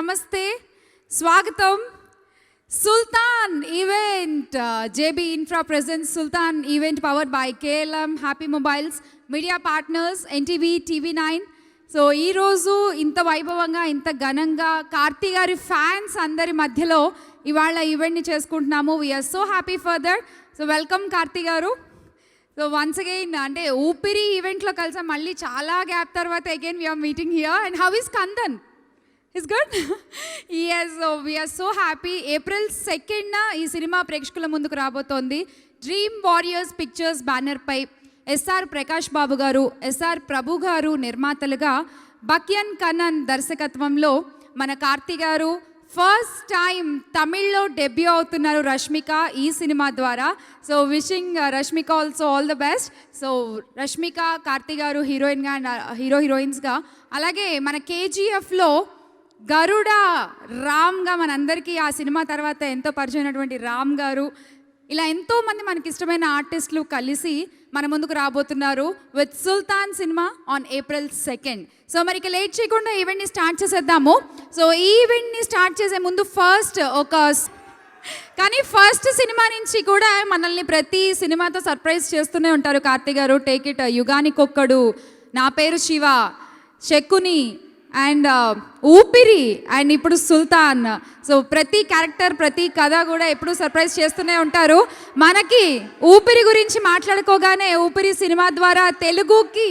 నమస్తే, స్వాగతం. Sultan event, JB Infra presents Sultan event powered by KLM Happy Mobiles, media partners NTV, TV nine. So ఈరోజు ఇంత వైభవంగా, ఇంత ఘనంగా కార్తీ గారి ఫ్యాన్స్ అందరి మధ్యలో ఇవాళ ఈవెంట్ని చేసుకుంటున్నాము. We are so happy for that. So welcome Karthi garu. So once again అంటే ఊపిరి ఈవెంట్లో కలిసాం, మళ్ళీ చాలా గ్యాప్ తర్వాత again we're meeting here. And how is Kandan? It's good. yes, so we are so happy. April 2nd ఈ సినిమా ప్రేక్షకుల ముందుకు రాబోతోంది. డ్రీమ్ వారియర్స్ పిక్చర్స్ బ్యానర్ పై ఎస్ఆర్ ప్రకాష్ బాబు గారు, ఎస్ఆర్ ప్రభు గారు నిర్మాతలుగా, బక్యన్ కన్నన్ దర్శకత్వంలో మన కార్తీ గారు ఫస్ట్ టైం తమిళ్లో డెబ్యూ అవుతున్నారు రష్మిక ఈ సినిమా ద్వారా. So wishing Rashmika also all the best. So Rashmika, Karthi గారు హీరోయిన్గా అండ్ హీరోయిన్స్గా, అలాగే మన కేజీఎఫ్లో గరుడ రామ్గా మనందరికీ ఆ సినిమా తర్వాత ఎంతో పరిచయమైనటువంటి రామ్ గారు, ఇలా ఎంతోమంది మనకి ఇష్టమైన ఆర్టిస్టులు కలిసి మన ముందుకు రాబోతున్నారు with Sultan cinema on April 2nd. So మరి ఇక లేట్ చేయకుండా ఈవెంట్ని స్టార్ట్ చేసేద్దాము. సో ఈ ఈవెంట్ని స్టార్ట్ చేసే ముందు ఫస్ట్ సినిమా నుంచి కూడా మనల్ని ప్రతి సినిమాతో సర్ప్రైజ్ చేస్తూనే ఉంటారు కార్తీ గారు. టేక్ ఇట్, యుగానికొక్కడు, నా పేరు శివ, శకుని అండ్ ఊపిరి అండ్ ఇప్పుడు సుల్తాన్. సో ప్రతి క్యారెక్టర్, ప్రతి కథ కూడా ఎప్పుడూ సర్ప్రైజ్ చేస్తూనే ఉంటారు. మనకి ఊపిరి గురించి మాట్లాడుకోగానే ఊపిరి సినిమా ద్వారా తెలుగుకి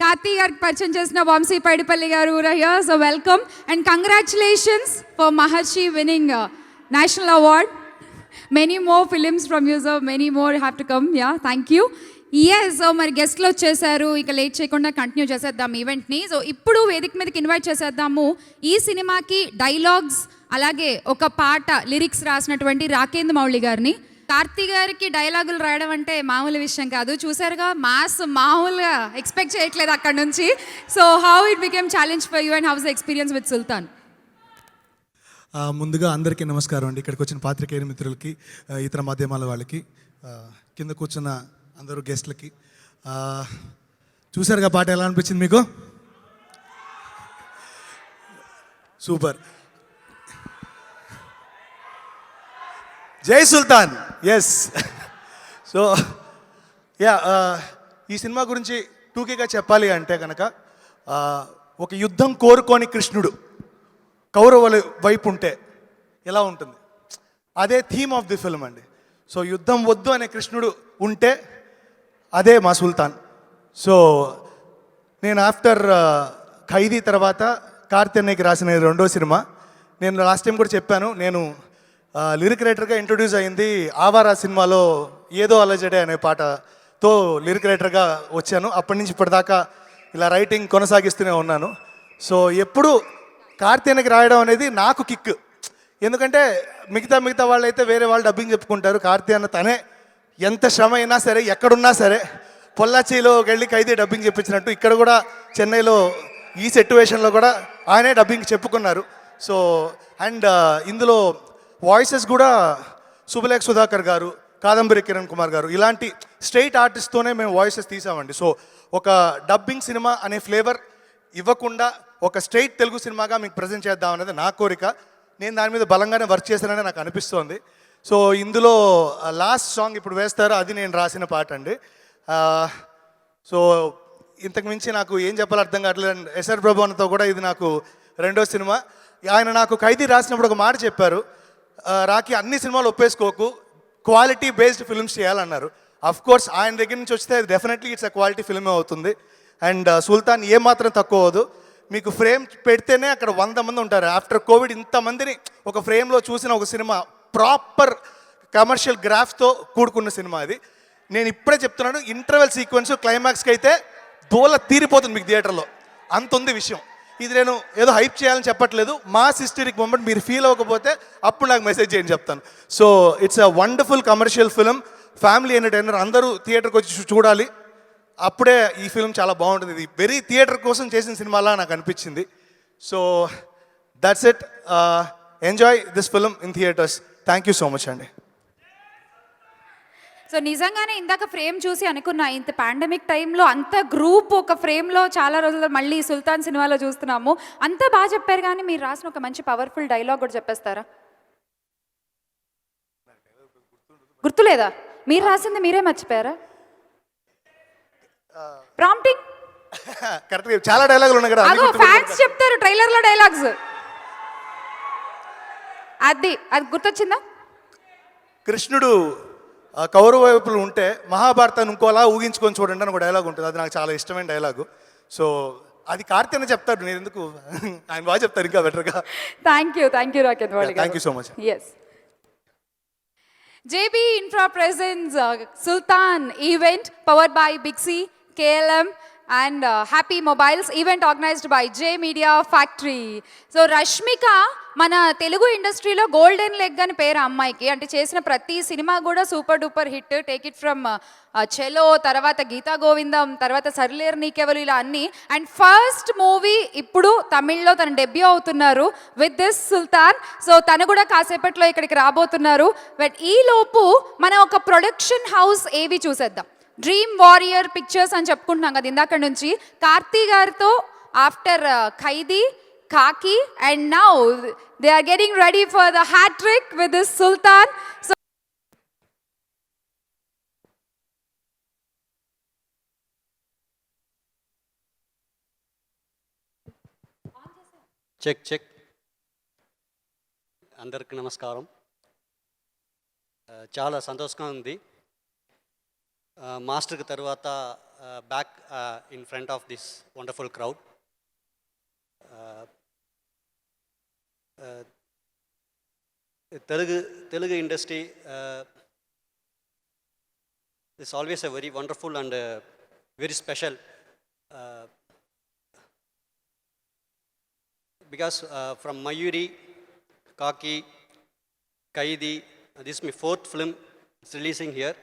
కార్తీ గారికి పరిచయం చేసిన వంశీ పైడిపల్లి గారు కూడా here. So welcome and congratulations for Maharshi winnowing national award. Many more films from you sir, many more have to come. Yeah, thank you. So మరి గెస్ట్లు వచ్చేసారు, ఇక లేట్ చేయకుండా కంటిన్యూ చేసేద్దాం ఈవెంట్ని. సో ఇప్పుడు వేదిక మీదకి ఇన్వైట్ చేసేద్దాము ఈ సినిమాకి డైలాగ్స్ అలాగే ఒక పాట లిరిక్స్ రాసినటువంటి రాకేంద్ర మౌళి గారిని. కార్తీ గారికి డైలాగులు రాయడం అంటే మామూలు విషయం కాదు. చూసారుగా, మాస్ మామూలుగా ఎక్స్పెక్ట్ చేయట్లేదు అక్కడ నుంచి. So how it became challenge for you and how's the experience with Sultan? ముందుగా అందరికీ నమస్కారం అండి. ఇక్కడికి వచ్చిన పాత్రికేయ మిత్రులకి, ఇతర మాధ్యమాల వాళ్ళకి, కింద కూర్చున్న అందరూ గెస్ట్లకి. చూసారుగా పాట ఎలా అనిపించింది మీకు? సూపర్. జై సుల్తాన్. ఎస్. సో యా, ఈ సినిమా గురించి టూకీగా చెప్పాలి అంటే కనుక, ఒక యుద్ధం కోరుకోని కృష్ణుడు కౌరవుల వైపు ఉంటే ఎలా ఉంటుంది, అదే థీమ్ ఆఫ్ ది ఫిల్మ్ అండి. సో యుద్ధం వద్దు అనే కృష్ణుడు ఉంటే అదే మా సుల్తాన్. సో నేను ఆఫ్టర్ ఖైదీ తర్వాత కార్తీ అన్నయ్యకి రాసిన రెండో సినిమా. నేను లాస్ట్ టైం కూడా చెప్పాను, నేను లిరిక్ రైటర్గా ఇంట్రొడ్యూస్ అయింది ఆవారా సినిమాలో ఏదో అలజడే అనే పాటతో లిరిక్ రైటర్గా వచ్చాను. అప్పటి నుంచి ఇప్పటిదాకా ఇలా రైటింగ్ కొనసాగిస్తూనే ఉన్నాను. సో ఎప్పుడు కార్తీ అన్నయ్యకి రాయడం అనేది నాకు కిక్. ఎందుకంటే మిగతా వాళ్ళు అయితే వేరే వాళ్ళు డబ్బింగ్ చెప్పుకుంటారు. కార్తీ అన్న తనే ఎంత శ్రమ అయినా సరే, ఎక్కడున్నా సరే, పొల్లాచిలో వెళ్ళి ఖైదీ డబ్బింగ్ చెప్పించినట్టు ఇక్కడ కూడా చెన్నైలో ఈ సిట్యువేషన్లో కూడా ఆయనే డబ్బింగ్ చెప్పుకున్నారు. సో అండ్ ఇందులో వాయిసెస్ కూడా సుబలేఖ సుధాకర్ గారు, కాదంబరి కిరణ్ కుమార్ గారు, ఇలాంటి స్ట్రైట్ ఆర్టిస్ట్తోనే మేము వాయిసెస్ తీసామండి. సో ఒక డబ్బింగ్ సినిమా అనే ఫ్లేవర్ ఇవ్వకుండా ఒక స్ట్రైట్ తెలుగు సినిమాగా మీకు ప్రజెంట్ చేద్దాం అనేది నా కోరిక. నేను దాని మీద బలంగానే వర్క్ చేశానని నాకు అనిపిస్తోంది. సో ఇందులో లాస్ట్ సాంగ్ ఇప్పుడు వేస్తారో అది నేను రాసిన పాట అండి. సో ఇంతకు మించి నాకు ఏం చెప్పాలో అర్థం కావట్లేదు. ఎస్ఆర్ ప్రభు అన్నతో కూడా ఇది నాకు రెండో సినిమా. ఆయన నాకు ఖైదీ రాసినప్పుడు ఒక మాట చెప్పారు, రాకి అన్ని సినిమాలు ఒప్పేసుకోకు, క్వాలిటీ బేస్డ్ ఫిల్మ్స్ చేయాలన్నారు. అఫ్ కోర్స్ ఆయన దగ్గర నుంచి వస్తే డెఫినెట్లీ ఇట్స్ అ క్వాలిటీ ఫిల్మే అవుతుంది. అండ్ సుల్తాన్ ఏమాత్రం తక్కువ అవ్వదు. మీకు ఫ్రేమ్ పెడితేనే అక్కడ 100 మంది ఉంటారు. ఆఫ్టర్ కోవిడ్ ఇంతమందిని ఒక ఫ్రేమ్లో చూసిన ఒక సినిమా, ప్రాపర్ కమర్షియల్ గ్రాఫ్తో కూడుకున్న సినిమా అది. నేను ఇప్పుడే చెప్తున్నాను, ఇంటర్వెల్ సీక్వెన్స్ క్లైమాక్స్కి అయితే దోల తీరిపోతుంది మీకు థియేటర్లో, అంత ఉంది విషయం. ఇది నేను ఏదో హైప్ చేయాలని చెప్పట్లేదు, మాస్ హిస్టరిక్ మూమెంట్. మీరు ఫీల్ అవ్వకపోతే అప్పుడు నాకు మెసేజ్ చేయండి, చెప్తాను. So it's a wonderful commercial film, family entertainer. అందరూ థియేటర్కి వచ్చి చూడాలి, అప్పుడే ఈ ఫిల్మ్ చాలా బాగుంటుంది. ఇది వెరీ థియేటర్ కోసం చేసిన సినిమాలా నాకు అనిపించింది. So that's it. Enjoy this film in theatres. Thank you so much అండి. సో నిజంగానే ఇందాక ఫ్రేమ్ చూసి అనుకున్నా, ఇంత పాండమిక్ టైంలో అంత గ్రూప్ ఒక ఫ్రేమ్లో చాలా రోజులు మళ్ళీ సుల్తాన్ సినిమాలో చూస్తున్నాము. అంతా బాగా చెప్పారు, కానీ మీరు రాసిన ఒక మంచి పవర్ఫుల్ డైలాగ్ కూడా చెప్పేస్తారా? గుర్తులేదా? మీరు రాసింది మీరే మర్చిపోయారా? Prompting correct. చాలా డైలాగులు ఉన్నాయి కదా, అగో ఫ్యాన్స్ చెప్తారు ట్రైలర్లో డైలాగ్స్. అది గుర్తొచ్చిందా? కృష్ణుడు కౌరవ వైపులు ఉంటే మహాభారతాన్ని ఇంకోలా ఊహించుకొని చూడండి అని ఒక డైలాగ్ ఉంటుంది. అది నాకు చాలా ఇష్టమైన డైలాగు. సో అది కార్తీన చెప్తాడు, నేను ఎందుకు ఆయన బాగా చెప్తారు ఇంకా బెటర్గా. థ్యాంక్ యూ రాకేష్ వాడి. Thank you so much. Yes. JB Infra presents Sultan event powered by Big C, KLM and Happy Mobiles, event organized by J Media Factory. So Rashmika మన తెలుగు ఇండస్ట్రీలో గోల్డెన్ లెగ్ అని పేరు అమ్మాయికి. అంటే చేసిన ప్రతి సినిమా కూడా super duper hit. Take it from చెలో, తర్వాత గీతా గోవిందం, తర్వాత సర్లేరు నీకెవరు, ఇలా అన్ని. అండ్ ఫస్ట్ మూవీ ఇప్పుడు తమిళ్లో తను డెబ్యూ అవుతున్నారు విత్ దిస్ సుల్తాన్. సో తను కూడా కాసేపట్లో ఇక్కడికి రాబోతున్నారు. బట్ ఈ లోపు మనం ఒక ప్రొడక్షన్ హౌస్ ఏవి చూసేద్దాం. డ్రీమ్ వారియర్ పిక్చర్స్ అని చెప్పుకుంటున్నాం కదా ఇందాక నుంచి. కార్తీ గారితో after Khaidi, Khaki, and now they are getting ready for the hat trick with this Sultan. So check అందరికి నమస్కారం. చాలా సంతోషంగా ఉంది మాస్టర్కి తర్వాత back in front of this wonderful crowd. Telugu industry is always a very wonderful and very special because from Mayuri, Khaki, Kaidi, this is my fourth film. It's releasing here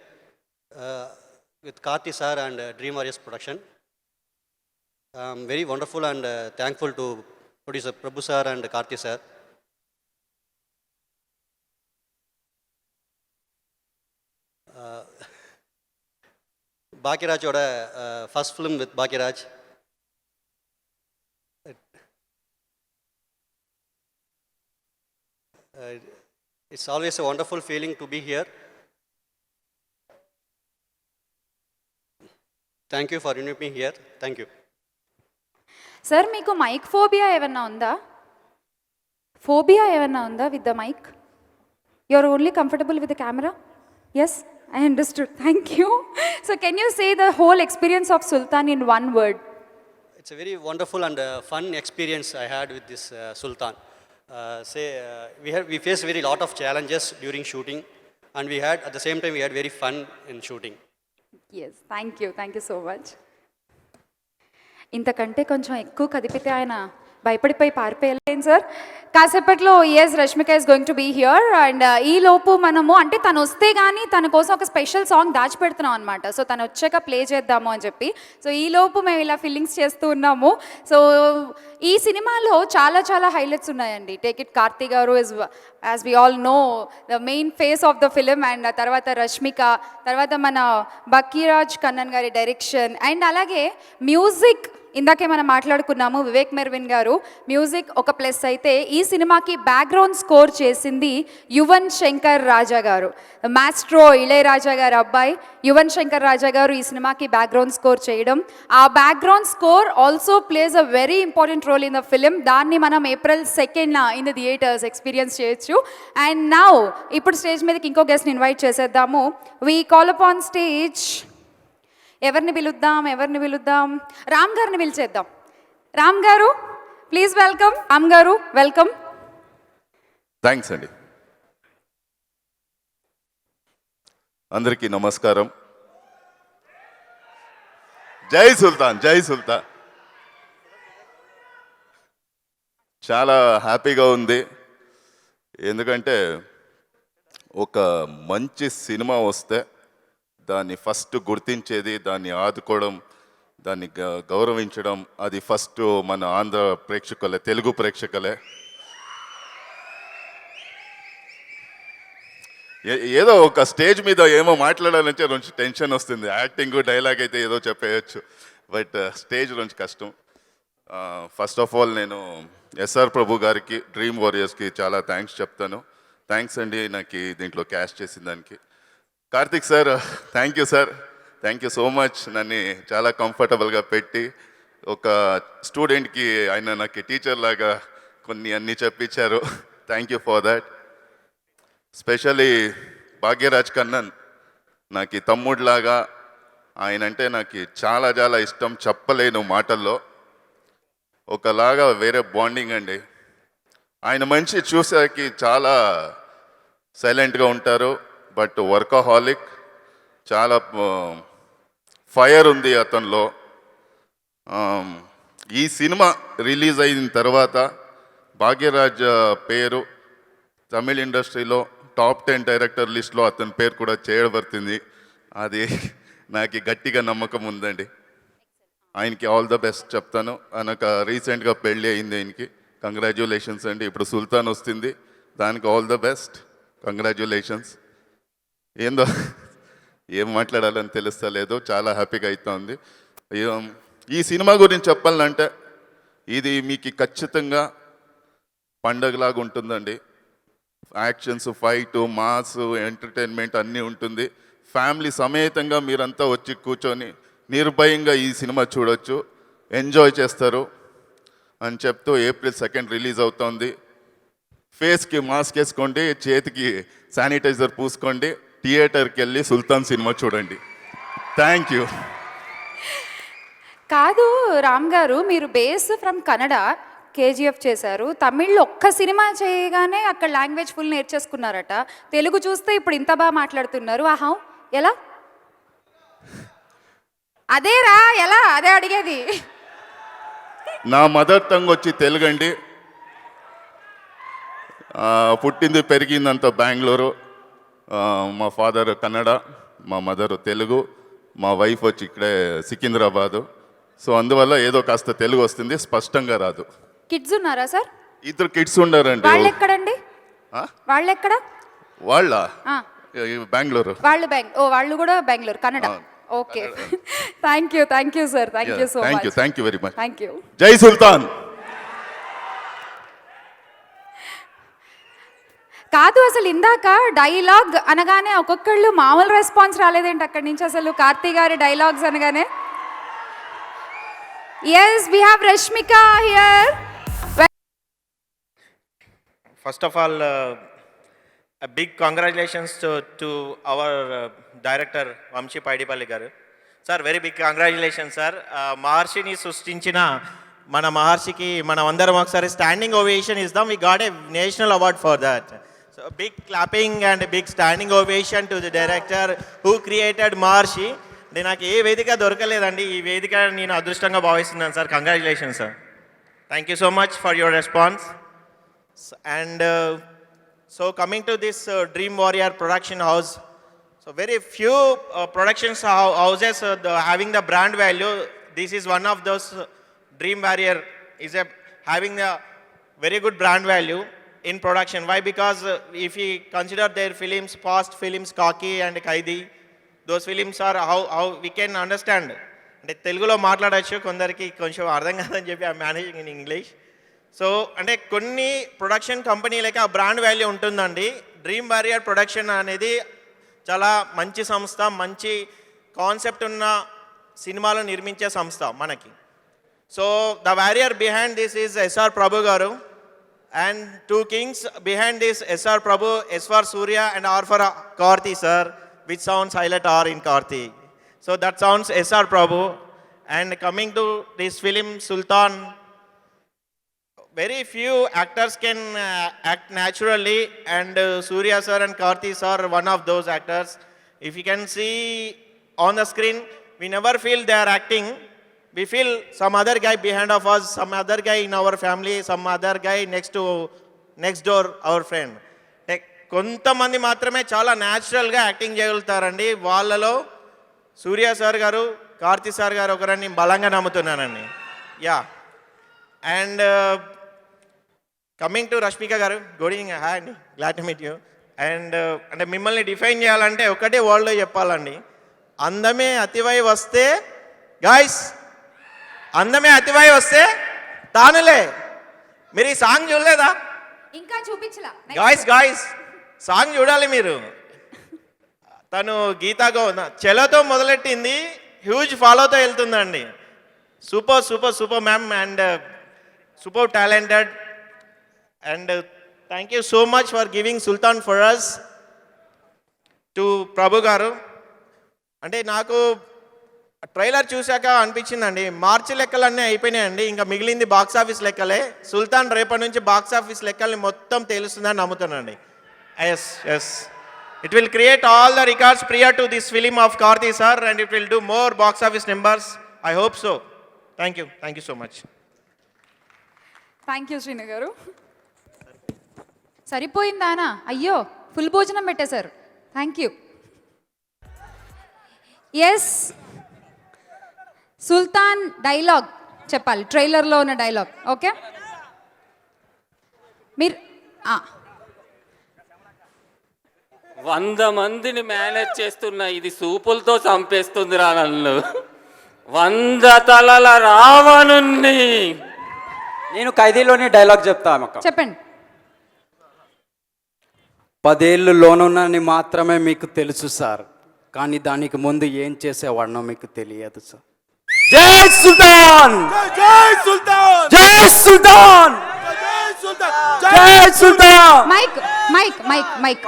with Karthi sir and Dream Warriors production. I'm very wonderful and thankful to producer Prabhu sir and Karthi sir. Bhagiraj oda first film with Bhagiraj. It's always a wonderful feeling to be here. Thank you for inviting me here. Thank you. Sir, meeku mic phobia evanna unda? Phobia evanna unda with the mic? You're only comfortable with the camera? Yes, I understood. Thank you. So can you say the whole experience of Sultan in one word? It's a very wonderful and fun experience I had with this Sultan. We faced very lot of challenges during shooting, and we had at the same time we had very fun in shooting. Yes, thank you so much. ఇంతకంటే కొంచెం ఎక్కువ కదిపితే ఆయన భయపడిపోయి పారిపోయలేను sir. కాసేపట్లో yes Rashmika is going to be here. And ఈ లోపు మనము అంటే తను వస్తే కానీ తన కోసం ఒక స్పెషల్ సాంగ్ దాచిపెడుతున్నాం అనమాట. సో తను వచ్చాక ప్లే చేద్దాము అని చెప్పి. సో ఈ లోపు మేము ఇలా ఫీలింగ్స్ చేస్తూ ఉన్నాము. సో ఈ సినిమాలో చాలా చాలా హైలైట్స్ ఉన్నాయండి. Take it Karthi garu is as we all know the main face of the film. And తర్వాత రష్మిక, తర్వాత మన బకీరాజ్ కన్నన్ గారి డైరెక్షన్, అండ్ అలాగే మ్యూజిక్ ఇందాకే మనం మాట్లాడుకున్నాము వివేక్ మెర్విన్ గారు. మ్యూజిక్ ఒక ప్లస్ అయితే ఈ సినిమాకి బ్యాక్గ్రౌండ్ స్కోర్ చేసింది యువన్ శంకర్ రాజా గారు. మాస్ట్రో ఇళయరాజా గారు అబ్బాయి యువన్ శంకర్ రాజా గారు ఈ సినిమాకి బ్యాక్గ్రౌండ్ స్కోర్ చేయడం. ఆ background score also plays a very important role in the film. దాన్ని మనం April 2nd in the theatres experience చేయొచ్చు. అండ్ నౌ ఇప్పుడు స్టేజ్ మీదకి ఇంకో గెస్ట్ని ఇన్వైట్ చేసేద్దాము. We call up on stage. ఎవరిని పిలుద్దాం? రామ్ గారిని పిలిచేద్దాం. రామ్ గారు ప్లీజ్ వెల్కమ్. రామ్ గారు వెల్కమ్. థ్యాంక్స్ అండి. అందరికీ నమస్కారం. జై సుల్తాన్, జై సుల్తాన్. చాలా హ్యాపీగా ఉంది, ఎందుకంటే ఒక మంచి సినిమా వస్తే దాన్ని ఫస్ట్ గుర్తించేది, దాన్ని ఆదుకోవడం, దాన్ని గౌరవించడం అది ఫస్ట్ మన ఆంధ్ర ప్రేక్షకులే, తెలుగు ప్రేక్షకులే. ఏదో ఒక స్టేజ్ మీద ఏమో మాట్లాడాలంటే కొంచెం టెన్షన్ వస్తుంది. యాక్టింగ్ డైలాగ్ అయితే ఏదో చెప్పేయచ్చు, బట్ స్టేజ్ నుంచి కష్టం. ఫస్ట్ ఆఫ్ ఆల్ నేను ఎస్ఆర్ ప్రభు గారికి, డ్రీమ్ వారియర్స్కి చాలా థ్యాంక్స్ చెప్తాను. థ్యాంక్స్ అండి నాకు దీంట్లో క్యాష్ చేసిన దానికి. Karthik sir, thank you sir, thank you so much. నన్ను చాలా కంఫర్టబుల్గా పెట్టి ఒక స్టూడెంట్కి ఆయన నాకు టీచర్ లాగా కొన్ని అన్నీ చెప్పించారు. Thank you for that. Specially Bhagyaraj Kannan, నాకు తమ్ముడిలాగా ఆయన అంటే నాకు చాలా చాలా ఇష్టం, చెప్పలేను మాటల్లో. ఒకలాగా వేరే బాండింగ్ అండి. ఆయన మనిషి చూసాకి చాలా సైలెంట్గా ఉంటారు, బట్ వర్కహాలిక్, చాలా ఫైర్ ఉంది అతనిలో. ఈ సినిమా రిలీజ్ అయిన తర్వాత భాగ్యరాజ్ పేరు తమిళ ఇండస్ట్రీలో టాప్ 10 డైరెక్టర్ లిస్ట్లో అతని పేరు కూడా చేయబడుతుంది. అది నాకు గట్టిగా నమ్మకం ఉందండి. ఆయనకి ఆల్ ద బెస్ట్ చెప్తాను. ఆయనకు రీసెంట్గా పెళ్ళి అయింది, ఆయనకి కంగ్రాచ్యులేషన్స్ అండి. ఇప్పుడు సుల్తాన్ వస్తుంది, దానికి ఆల్ ద బెస్ట్, కంగ్రాచ్యులేషన్స్. ఏందో ఏం మాట్లాడాలని తెలుస్తలేదు, చాలా హ్యాపీగా అవుతుంది. ఈ సినిమా గురించి చెప్పాలంటే ఇది మీకు ఖచ్చితంగా పండగలాగా ఉంటుందండి. యాక్షన్స్, ఫైట్, మాస్, ఎంటర్టైన్మెంట్ అన్నీ ఉంటుంది. ఫ్యామిలీ సమేతంగా మీరంతా వచ్చి కూర్చొని నిర్భయంగా ఈ సినిమా చూడొచ్చు, ఎంజాయ్ చేస్తారు అని చెప్తూ April 2 రిలీజ్ అవుతుంది. ఫేస్కి మాస్క్ వేసుకోండి, చేతికి శానిటైజర్ పూసుకోండి, థియేటర్కి వెళ్ళి సుల్తాన్ సినిమా చూడండి. Thank you. కాదు రామ్ గారు, మీరు బేస్ ఫ్రమ్ కన్నడ, కేజీఎఫ్ చేశారు. తమిళ్లో ఒక్క సినిమా చేయగానే అక్కడ లాంగ్వేజ్ ఫుల్ నేర్చేసుకున్నారట. తెలుగు చూస్తే ఇప్పుడు ఇంత బాగా మాట్లాడుతున్నారు. ఆహా, ఎలా? అదేరా ఎలా, అదే అడిగేది. నా మదర్ టంగ్ వచ్చి తెలుగు అండి. పుట్టింది పెరిగిందంతా బెంగళూరు. మా ఫాదర్ కన్నడ, మా మదర్ తెలుగు, మా వైఫ్ వచ్చి ఇక్కడే సికింద్రాబాదు. సో అందువల్ల ఏదో కాస్త తెలుగు వస్తుంది, స్పష్టంగా రాదు. కిడ్స్ ఉన్నారా సార్? 2 కిడ్స్ ఉండారండి. వాళ్ళు ఎక్కడండి? వాళ్ళు ఎక్కడ? వాళ్ళ ఆ, బెంగళూరు. వాళ్ళు కూడా Bengaluru, Kannada. Okay, thank you sir, thank you so much. Thank you very much. Thank you. జై సుల్తాన్. కాదు, అసలు ఇందాక డైలాగ్ అనగానే ఒక్కొక్కళ్ళు మామూలు రెస్పాన్స్ రాలేదేంటి అక్కడి నుంచి అసలు? కార్తీ గారి డైలాగ్స్ అనగానే. Yes, we have Rashmika here. First of all, a big congratulations to our director Vamshi Paidipalli garu. Sir, very big congratulations sir. Maharshini సృష్టించిన మన మహర్షికి మనం అందరం ఒకసారి స్టాండింగ్ ఓవేషన్ ఇద్దాం. We got a national award for that. So big clapping and a big standing ovation to the director who created Maharshi. నాకు ఏ వేదిక దొరకలేదండి, ఈ వేదిక నేను అదృష్టంగా భావిస్తున్నాను sir. Congratulations sir. Thank you so much for your response. And so coming to this Dream Warrior production house, so very few production houses having the brand value. This is one of those. Dream Warrior is having a very good brand value in production. Why? Because if we consider their films, past films, Kaki and Kaidi, those films are how we can understand. అంటే తెలుగులో మాట్లాడచ్చు, కొందరికి కొంచెం అర్థం కాదని చెప్పి I managing in English. So అంటే కొన్ని ప్రొడక్షన్ కంపెనీలకి ఆ బ్రాండ్ వాల్యూ ఉంటుందండి. డ్రీమ్ వారియర్ ప్రొడక్షన్ అనేది చాలా మంచి సంస్థ, మంచి కాన్సెప్ట్ ఉన్న సినిమాలు నిర్మించే సంస్థ మనకి. So the warrior behind this is SR Prabhu garu, and 2 kings behind this SR Prabhu, S for Suriya and R for Karthi sir, which sounds highlight are in Karthi. So that sounds SR Prabhu. And coming to this film Sultan, very few actors can act naturally, and Surya sir and Karthi sir are one of those actors. If you can see on the screen, we never feel they are acting. We feel some other guy behind of us, some other guy in our family, some other guy next door our friend. కొంతమంది మాత్రమే చాలా న్యాచురల్గా acting చేయగలుగుతారండి. వాళ్ళలో సూర్య sir గారు, Karthi sir garu ఒకరని బలంగా నమ్ముతున్నానండి. Yeah. And coming to Rashmika garu, good evening, hi, glad to meet you. And అంటే మిమ్మల్ని డిఫైన్ చేయాలంటే ఒకటే వర్డ్లో చెప్పాలండి, అందమే అతివై వస్తే గాయస్, అందమే అతివై వస్తే తానులే. మీరు ఈ సాంగ్ చూడలేదా ఇంకా చూపించలా గాయస్ సాంగ్ చూడాలి మీరు. తను గీతా గోవింద చెలతో మొదలెట్టింది, హ్యూజ్ ఫాలోతో వెళ్తుందండి. Super ma'am and super talented. And thank you so much for giving Sultan for us to Prabhu garu. అంటే నాకు ట్రైలర్ చూశాక అనిపించిందండి, మార్చి లెక్కలన్నీ అయిపోయినాయండి, ఇంకా మిగిలింది బాక్స్ ఆఫీస్ లెక్కలే. సుల్తాన్ రేపటి నుంచి బాక్స్ ఆఫీస్ లెక్కల్ని మొత్తం తేలుస్తుందని నమ్ముతానండి. Yes it will create all the records prior to this film of Karthi sir, and it will do more box office numbers. I hope so. Thank you so much. Thank you Srinu garu. సరిపోయిందానా? అయ్యో full భోజనం పెట్టేశారు. Thank you. Yes, Sultan dialogue చెప్పాలి, ట్రైలర్లో ఉన్న dialogue. Okay, మీరు 100 మందిని manage చేస్తున్న ఇది సూపులతో చంపేస్తుందిరా నన్ను. 100 తలల రావణుణ్ణి. నేను ఖైదీలోని డైలాగ్ చెప్తాను అక్క. చెప్పండి. 10 ఏళ్ళు లోనున్నని మాత్రమే మీకు తెలుసు సార్, కానీ దానికి ముందు ఏం చేసేవాడినో మీకు తెలియదు సార్. జై సుల్తాన్, జై సుల్తాన్, జై సుల్తాన్, జై Sultan. Mike mike mike mike.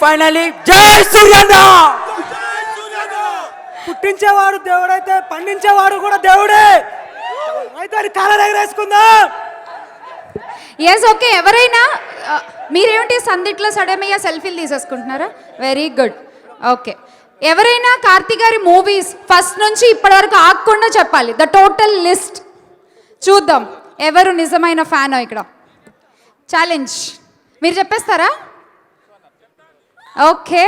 Finally జై సూర్యన్న. పుట్టించేవాడు దేవుడైతే పండించేవాడు కూడా దేవుడే. అయితే కాలం ఎగరేసుకుందాం. Yes, okay. ఎవరైనా మీరేమిటి సందిట్లో సడమయ్య సెల్ఫీలు తీసేసుకుంటున్నారా? Very good. ఓకే, ఎవరైనా కార్తీ గారి మూవీస్ ఫస్ట్ నుంచి ఇప్పటివరకు ఆగకుండా చెప్పాలి, ద టోటల్ లిస్ట్. చూద్దాం ఎవరు నిజమైన ఫ్యానో ఇక్కడ. ఛాలెంజ్, మీరు చెప్పేస్తారా? ఓకే,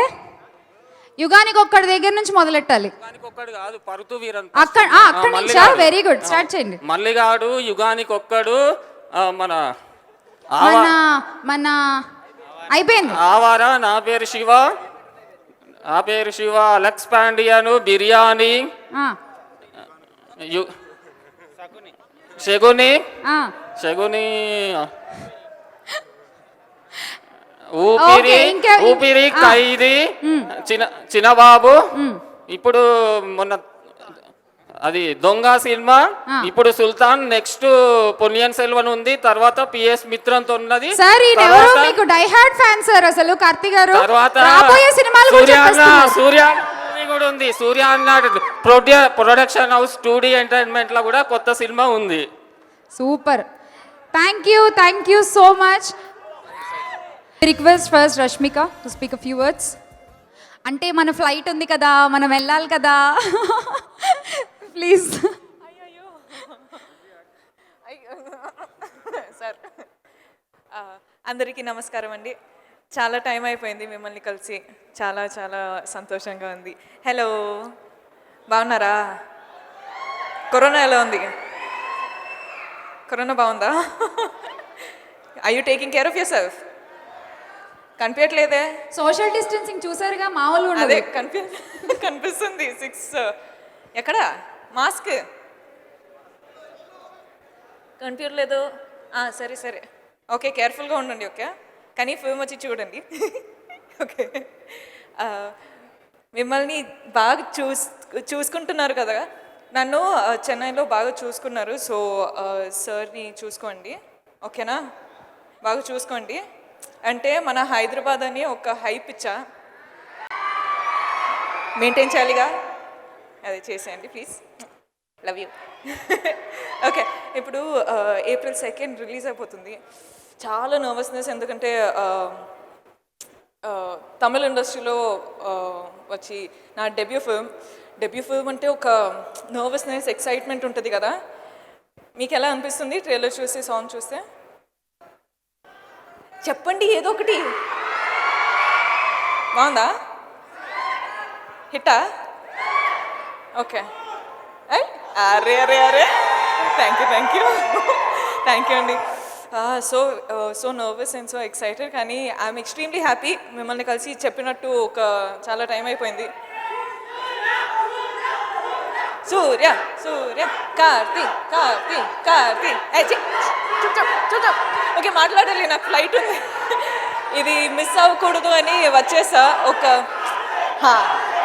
యుగానికి ఒక్కడి దగ్గర నుంచి మొదలెట్టాలి. ఒక్కడు కాదు, పరుతు వీరన్ అక్కడ నుంచా? వెరీ గుడ్, స్టార్ట్ చేయండి. మల్లిగాడు యుగానికి ఒక్కడు, మన మన మన అయిపోయింది. ఆవారా, నా పేరు శివ, అలెక్స్ పాండియను, బిర్యానీ, శగుని ఊపిరి, ఖైదీ, చిన్నబాబు, ఇప్పుడు మొన్న అది దొంగ సినిమా, ఇప్పుడు సుల్తాన్, నెక్స్ట్ పొన్నియన్ సెల్వన్ ఉంది, తర్వాత పిఎస్ మిత్రంతో ఉన్నది. సార్ మీకు డై హార్డ్ ఫ్యాన్ సార్ అసలు కార్తీ గారు. తర్వాత రాబోయే సినిమాలు సూర్య కూడా ఉంది. సూర్య ప్రొడక్షన్ హౌస్ 2D ఎంటర్టైన్మెంట్ లో కూడా కొత్త సినిమా ఉంది. Super, thank you so much. Request first Rashmika to speak a few words. అంటే మన ఫ్లైట్ ఉంది కదా, మనం వెళ్ళాలి కదా, ప్లీజ్. సార్, అందరికీ నమస్కారం అండి. చాలా టైం అయిపోయింది మిమ్మల్ని కలిసి, చాలా చాలా సంతోషంగా ఉంది. హలో, బాగున్నారా? కరోనా ఎలా ఉంది? కరోనా బాగుందా? I you taking care of yourself? కనిపించట్లేదే. సోషల్ డిస్టెన్సింగ్ చూసారుగా, మామూలు అదే కనిపిస్తుంది. 6 ఎక్కడ మాస్క్ కనిపించట్లేదు. సరే ఓకే, కేర్ఫుల్గా ఉండండి. ఓకే, కానీ ఫిల్మ్ వచ్చి చూడండి. ఓకే, మిమ్మల్ని బాగా చూసుకుంటున్నారు కదా, నన్ను చెన్నైలో బాగా చూసుకున్నారు. సో సార్ని చూసుకోండి, ఓకేనా? బాగా చూసుకోండి. అంటే మన హైదరాబాద్ అని ఒక హైప్ ఇచ్చా, మెయింటైన్ చేయాలిగా, అది చేసేయండి ప్లీజ్. Love you. ఓకే, ఇప్పుడు April 2 రిలీజ్ అయిపోతుంది. చాలా నర్వస్నెస్, ఎందుకంటే తమిళ ఇండస్ట్రీలో వచ్చి నా డెబ్యూ ఫిల్మ్ అంటే ఒక నర్వస్నెస్, ఎక్సైట్మెంట్ ఉంటుంది కదా. మీకు ఎలా అనిపిస్తుంది ట్రైలర్ చూసి, సాంగ్ చూస్తే? చెప్పండి ఏదో ఒకటి. బాగుందా? హిట్టా? ఓకే, అరే థ్యాంక్ యూ అండి. So nervous and so excited, కానీ ఐఎమ్ ఎక్స్ట్రీమ్లీ హ్యాపీ. మిమ్మల్ని కలిసి చెప్పినట్టు ఒక చాలా టైం అయిపోయింది. సూర్య సూర్య కార్తీ కార్తీ కార్తీ ఓకే, మాట్లాడాలి, నాకు ఫ్లైట్ ఉంది. ఇది మిస్ అవ్వకూడదు అని వచ్చేసా. ఒక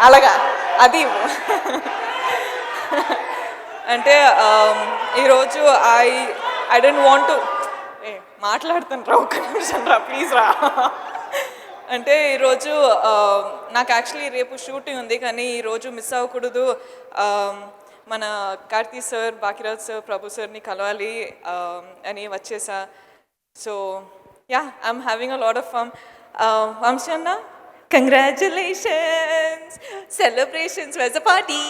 అలాగా అది అంటే ఈరోజు ఐ డోంట్ వాంట్ టు మాట్లాడుతాను రా, ఒక్క నిమిషం రా ప్లీజ్ రా. అంటే ఈరోజు నాకు యాక్చువల్లీ రేపు షూటింగ్ ఉంది, కానీ ఈరోజు మిస్ అవ్వకూడదు. మన కార్తీ సార్, బాకిరాజ్ సార్, ప్రభు సార్ని కలవాలి అని వచ్చేసా. So yeah, I'm having a lot of fun. Vamsi అన్న, కంగ్రాచులేషన్స్, సెలబ్రేషన్స్, వెజ్ అ పార్టీ.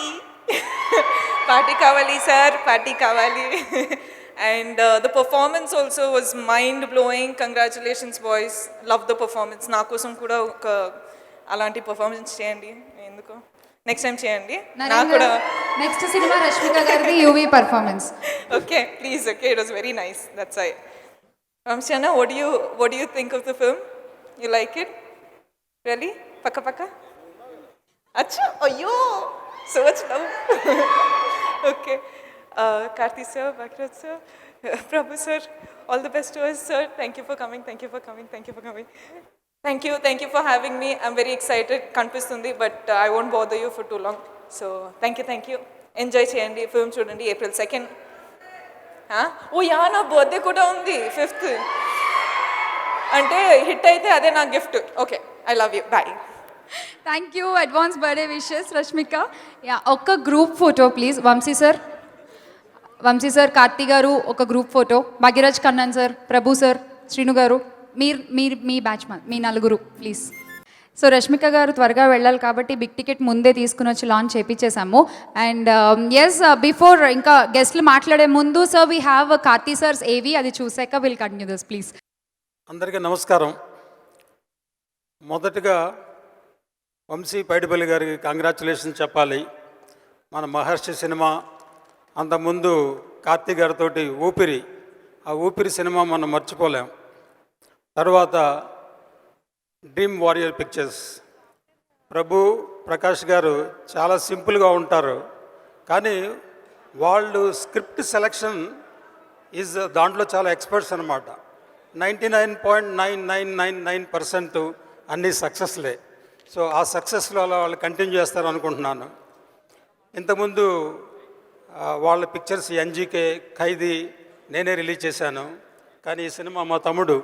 పార్టీ కావాలి సార్, పార్టీ కావాలి. And the performance also was mind-blowing. Congratulations boys, love the performance. నా కోసం కూడా ఒక అలాంటి పర్ఫార్మెన్స్ చేయండి, ఎందుకు నెక్స్ట్ టైం చేయండి. నాకు కూడా నెక్స్ట్ సినిమా రష్మిక గారిది UV performance. okay please, okay, it was very nice, that's why. Ramshana, what do you think of the film? You like it? Really? Paka acha, ayyo, so much love. Okay. Karthi sir, Bakraj sir, Prabhu sir, all the best to us sir. Thank you for coming, thank you for coming, thank you for coming. Thank you for having me. I'm very excited, kanipistundi, but I won't bother you for too long. So thank you. Enjoy cheyandi, film chudandi, April 2nd. Oh yeah, na birthday kuda undi, 5th. Ante hit aithe ade na gift. Okay, I love you, bye. Thank you, advance birthday wishes Rashmika. Yeah, ఒక్క group photo please. Vamsi sir, Karthi garu ఒక group photo. Bhagyaraj Kannan sir, Prabhu sir, Srinu garu, మీ batch మీ నలుగురు please. So Rashmika గారు త్వరగా వెళ్ళాలి కాబట్టి big ticket ముందే తీసుకుని వచ్చి లాంచ్ చేయించేసాము. అండ్ ఎస్, బిఫోర్ ఇంకా గెస్ట్లు మాట్లాడే ముందు sir we have Karthi sir's AV, అది చూసాక విల్ కంటిన్యూ దిస్ ప్లీజ్. అందరికీ నమస్కారం. మొదటగా వంశీ పైడిపల్లి గారికి కంగ్రాచులేషన్ చెప్పాలి. మన మహర్షి సినిమా, అంతకుముందు కార్తీ గారితో ఊపిరి, ఆ ఊపిరి సినిమా మనం మర్చిపోలేం. తర్వాత డ్రీమ్ వారియర్ పిక్చర్స్, ప్రభు ప్రకాష్ గారు చాలా సింపుల్గా ఉంటారు, కానీ వాళ్ళు స్క్రిప్ట్ సెలెక్షన్ దాంట్లో చాలా ఎక్స్పర్ట్స్ అనమాట. 99.9999% అన్నీ సక్సెస్లే. సో ఆ సక్సెస్లో వాళ్ళు కంటిన్యూ చేస్తారు అనుకుంటున్నాను. ఇంతకుముందు వాళ్ళ పిక్చర్స్ ఎన్జీకే, ఖైదీ నేనే రిలీజ్ చేశాను. కానీ ఈ సినిమా మా తమ్ముడు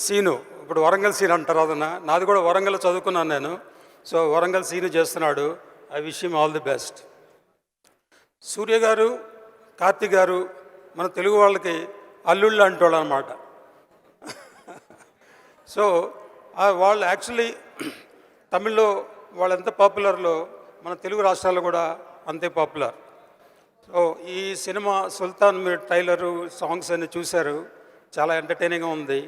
సీను, ఇప్పుడు వరంగల్ సీన్ అంటారు అదన, నాది కూడా వరంగల్ చదువుకున్నాను నేను. సో వరంగల్ సీను చేస్తున్నాడు. I wish him all the best. Suriya garu, Karthi గారు మన తెలుగు వాళ్ళకి అల్లుళ్ళు అంటోళ్ళు అనమాట. సో వాళ్ళు యాక్చువల్లీ తమిళ్లో వాళ్ళు ఎంత పాపులర్లో మన తెలుగు రాష్ట్రాల్లో కూడా అంతే పాపులర్. సో ఈ సినిమా సుల్తాన్, మీరు ట్రైలరు, సాంగ్స్ అన్ని చూశారు, చాలా ఎంటర్టైనింగ్గా ఉంది.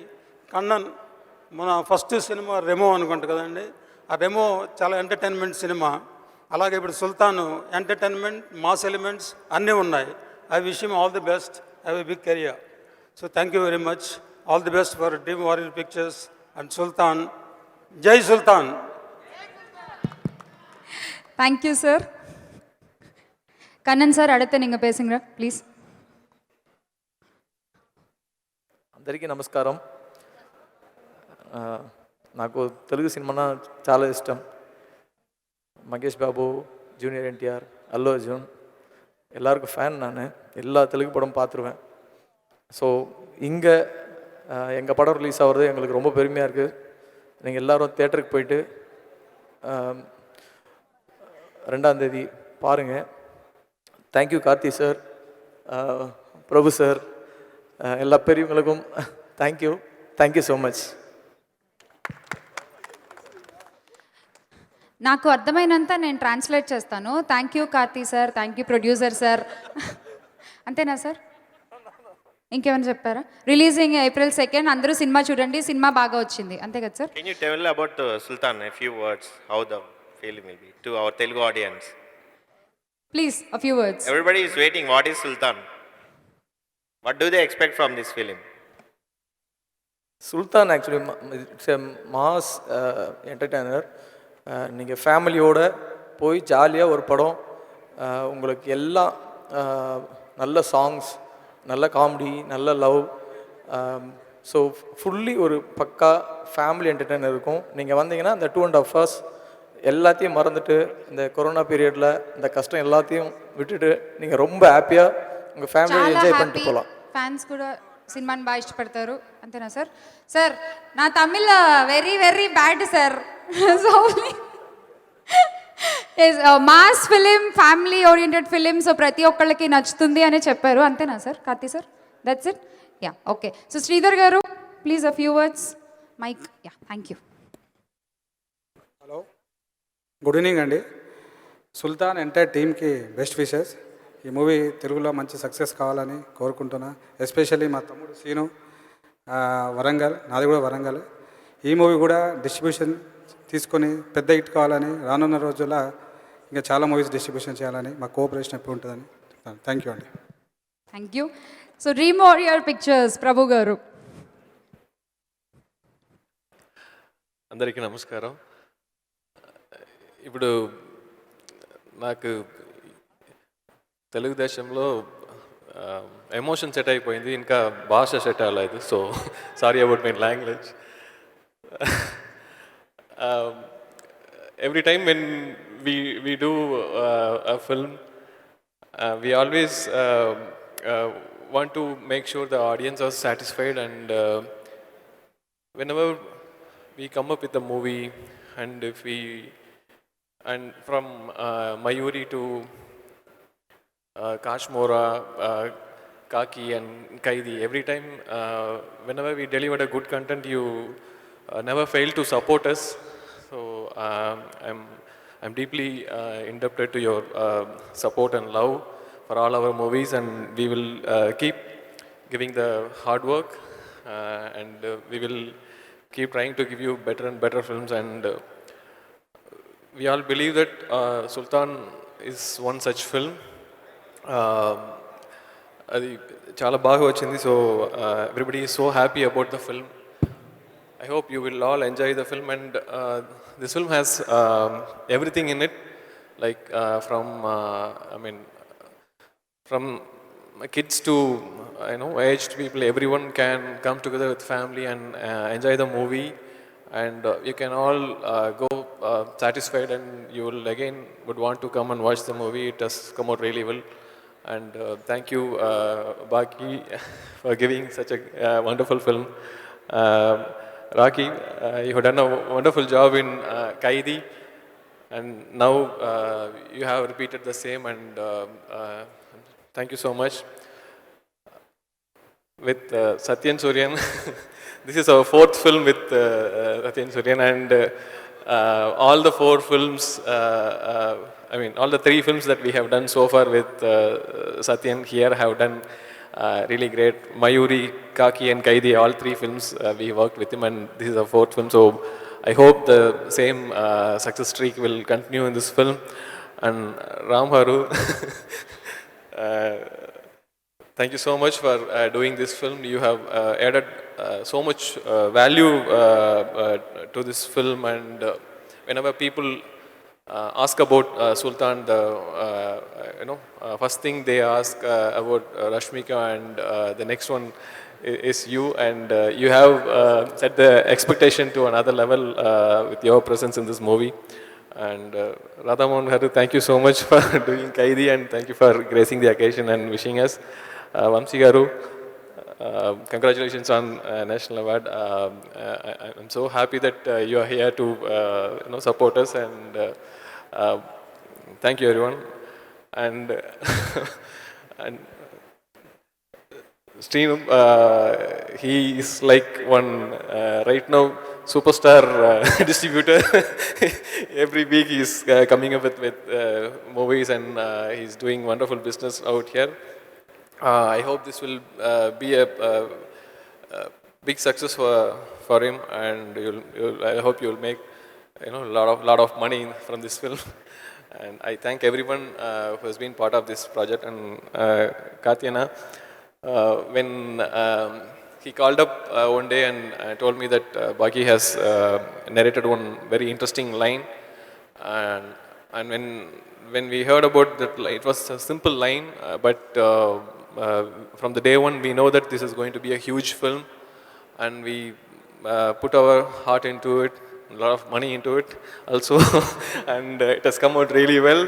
కన్నన్ మన ఫస్ట్ సినిమా రెమో అనుకుంటా కదండి, ఆ రెమో చాలా ఎంటర్టైన్మెంట్ సినిమా. అలాగే ఇప్పుడు సుల్తాన్ ఎంటర్టైన్మెంట్, మాస్ ఎలిమెంట్స్ అన్నీ ఉన్నాయి. I wish him all the best, have a big career. So thank you very much. All the best for dream warrior pictures and Sultan. జై Sultan. Thank you sir. Kannan sir, அடுத்து நீங்கள் பேசுங்க please. అందరికీ నమస్కారం. నాకు Telugu cinema చాలా ఇష్టం. மகேஷ் பாபு, ஜூனியர் என்டிஆர், அல்லு அர்ஜுன் எல்லாருக்கும் ஃபேன் நான். எல்லா தெலுங்கு படம் பார்த்துருவேன். ஸோ இங்கே எங்கள் படம் ரிலீஸ் ஆகிறது எங்களுக்கு ரொம்ப பெருமையாக இருக்குது. நீங்கள் எல்லோரும் தேட்டருக்கு போயிட்டு 2ஆம் தேதி பாருங்கள். தேங்க்யூ கார்த்தி சார், பிரபு சார், எல்லா பெரியவங்களுக்கும் தேங்க்யூ ஸோ மச். నాకు అర్థమైనంత నేను ట్రాన్స్లేట్ చేస్తాను. Thank you Karthi sir, thank you producer sir. అంతేనా సార్? ఇంకేమైనా చెప్పారా? రిలీజింగ్ April 2nd, అందరూ సినిమా చూడండి, సినిమా బాగా వచ్చింది, అంతే కదా sir? Can you tell about Sultan, a few words, how the film will be to our Telugu audience? Please, a few words. Everybody is waiting. What is Sultan? What do they expect from this film? Sultan actually it's a mass entertainer. நீங்கள் ஃபேமிலியோட போய் ஜாலியாக ஒரு படம், உங்களுக்கு எல்லாம் நல்ல songs, நல்ல காமெடி, நல்ல லவ், ஸோ ஃபுல்லி ஒரு பக்கா ஃபேமிலி என்டர்டெய்னர் இருக்கும். நீங்கள் வந்தீங்கன்னா அந்த 2.5 hours எல்லாத்தையும் மறந்துட்டு, இந்த கொரோனா பீரியடில் இந்த கஷ்டம் எல்லாத்தையும் విட்டுட்டு நீங்கள் ரொம்ப హ్యాపీగా உங்கள் ஃபேமிலியை చాలా ఎంజాయ్ హ్యాపీ. பண்ணிட்டு పోலாம். ఫ్యాన్స్ కూడా సినిమాని బాగా ఇష్టపడతారు అంతేనా సార్? సార్ నా Tamil very very bad sir. So mass film, family oriented film, so ప్రతి ఒక్కళ్ళకి నచ్చుతుంది అని చెప్పారు అంతేనా సార్? Karthi sir, that's it. Ya, okay. So Sridhar garu please a few words. Mike. Ya, thank you. Hello, good evening అండి. సుల్తాన్ ఎంటైర్ టీమ్కి బెస్ట్ విషెస్. ఈ మూవీ తెలుగులో మంచి సక్సెస్ కావాలని కోరుకుంటున్నా. ఎస్పెషల్లీ మా తమ్ముడు సీను, వరంగల్, నాది కూడా వరంగల్. ఈ మూవీ కూడా డిస్ట్రిబ్యూషన్ తీసుకొని పెద్ద హిట్ కావాలని, రానున్న రోజుల్లో ఇంకా చాలా మూవీస్ డిస్ట్రిబ్యూషన్ చేయాలని మా కోఆపరేషన్ ఎప్పుడు ఉంటుందని. థ్యాంక్ యూ అండి. Thank you. So dream warrior pictures Prabhu garu. అందరికీ నమస్కారం. ఇప్పుడు నాకు తెలుగుదేశంలో ఎమోషన్ సెట్ అయిపోయింది, ఇంకా భాష సెట్ అవ్వలేదు. So sorry about my language. Every time when we do a film, we always want to make sure the audience are satisfied, and whenever we come up with a movie, and if we, and from Mayuri to Kashmora, Kaki and Kaidi, every time whenever we delivered a good content, you never fail to support us. So I'm deeply indebted to your support and love for all our movies, and we will keep giving the hard work, and we will keep trying to give you better and better films, and we all believe that Sultan is one such film. అది చాలా బాగా వచ్చింది. So everybody is so happy about the film. I hope you will all enjoy the film, and this film has everything in it, like from kids to aged people. Everyone can come together with family and enjoy the movie, and you can all go satisfied, and you will again would want to come and watch the movie. It has come out really well, and thank you Baki for giving such a wonderful film. Rocky, you have done a wonderful job in Kaidi, and now you have repeated the same, and thank you so much. With Satyan Suryan, this is our fourth film with Satyan Suryan, and all the four films, all the three films that we have done so far with Satyan here have done really great. Mayuri, Kaki and Kaidi, all three films we worked with him, and this is our fourth film. So I hope the same success streak will continue in this film. And Ram Haru, thank you so much for doing this film. You have added so much value to this film, and whenever people ask about Sultan, the first thing they ask about Rashmika, and the next one is you, and you have set the expectation to another level with your presence in this movie. And Radha Mohan Garu, thank you so much for doing Kaidi, and thank you for gracing the occasion and wishing us. Vamsi Garu, congratulations on National Award. I'm so happy that you are here to support us, and thank you everyone. And and Srinu, he is like one right now superstar distributor. Every week he's coming up with movies, and he's doing wonderful business out here. I hope this will be a big success for him, and I hope you'll make lot of money from this film. And I thank everyone who has been part of this project. And Katyana, when he called up one day and told me that Baki has narrated one very interesting line, and when we heard about that, it was a simple line, but from the day one we know that this is going to be a huge film, and we put our heart into it, a lot of money into it also, and it has come out really well.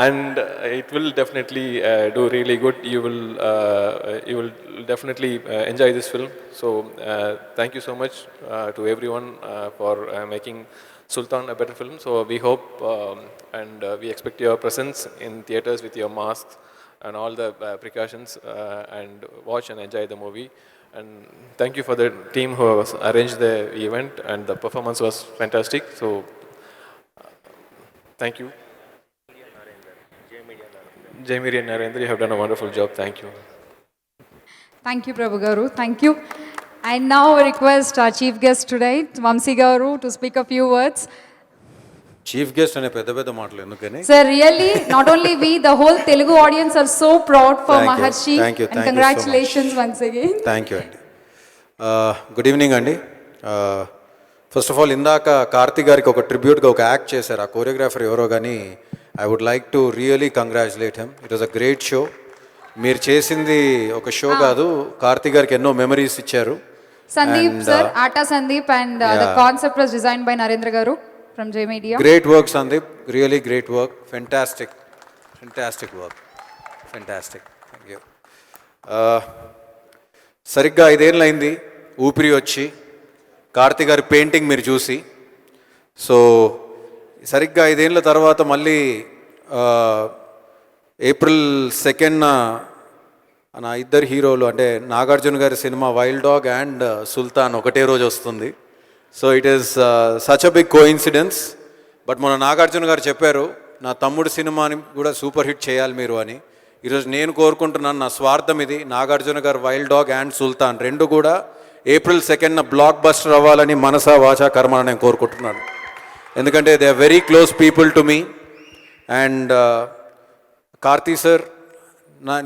And it will definitely do really good. You will definitely enjoy this film. So thank you so much to everyone for making Sultan a better film. So we hope and we expect your presence in theaters with your masks and all the precautions, and watch and enjoy the movie. And thank you for the team who has arranged the event, and the performance was fantastic. So thank you. Jaymeer and Narendra, you have done a wonderful job. Thank you. Thank you, Prabhu Garu. Thank you. And now I request our chief guest today, Vamsi Garu, to speak a few words. Chief guest అనే పెద్ద పెద్ద మాటలు ఎందుకని Sir, really, not only we, the whole Telugu audience are so proud for Maharshi. Thank you. And Thank you so congratulations once again. Thank you అండి. Good evening అండి. First of all ఇందాక కార్తీక్ గారికి ఒక ట్రిబ్యూట్గా ఒక యాక్ట్ చేశారు. ఆ choreographer ఎవరో కానీ I would like to really congratulate him. It was a great show. మీరు చేసింది ఒక షో కాదు, కార్తీక్ గారికి ఎన్నో మెమరీస్ ఇచ్చారు. Sandeep, sir, Ata Sandeep, and the concept was designed by Narendra Garu from J Media. Great work, Sandeep. Really great work. Fantastic. Fantastic work. Fantastic. Thank you. సరిగ్గా 5 ఏళ్ళు అయింది ఊపిరి వచ్చి, కార్తీక్ గారి పెయింటింగ్ మీరు చూసి. సో సరిగ్గా 5 ఏళ్ళ తర్వాత మళ్ళీ April 2nd నా ఇద్దరు హీరోలు అంటే నాగార్జున గారి cinema wild dog and Sultan ఒకటే రోజు వస్తుంది. So it is such a big coincidence. But మన నాగార్జున గారు చెప్పారు నా తమ్ముడు సినిమాని కూడా సూపర్ హిట్ చేయాలి మీరు అని. ఈరోజు నేను కోరుకుంటున్నాను, నా స్వార్థం ఇది, నాగార్జున గారు వైల్డ్ డాగ్ అండ్ సుల్తాన్ రెండు కూడా April 2nd బ్లాక్ బస్టర్ అవ్వాలని మనసా వాచా కర్మన నేను కోరుకుంటున్నాను. ఎందుకంటే they are very close people to me. And Karthi sir